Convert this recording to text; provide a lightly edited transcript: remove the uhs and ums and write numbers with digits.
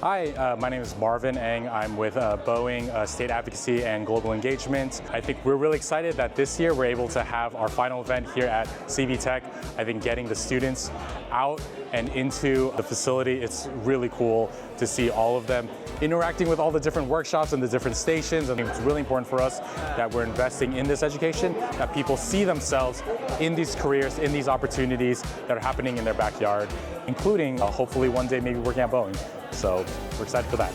Hi, my name is Marvin Eng. I'm with Boeing State Advocacy and Global Engagement. I think we're really excited that this year we're able to have our final event here at CV Tech. I think getting the students out and into the facility, it's really cool to see all of them interacting with all the different workshops and the different stations. I think it's really important for us that we're investing in this education, that people see themselves in these careers, in these opportunities that are happening in their backyard, including hopefully one day maybe working at Boeing. So we're excited for that.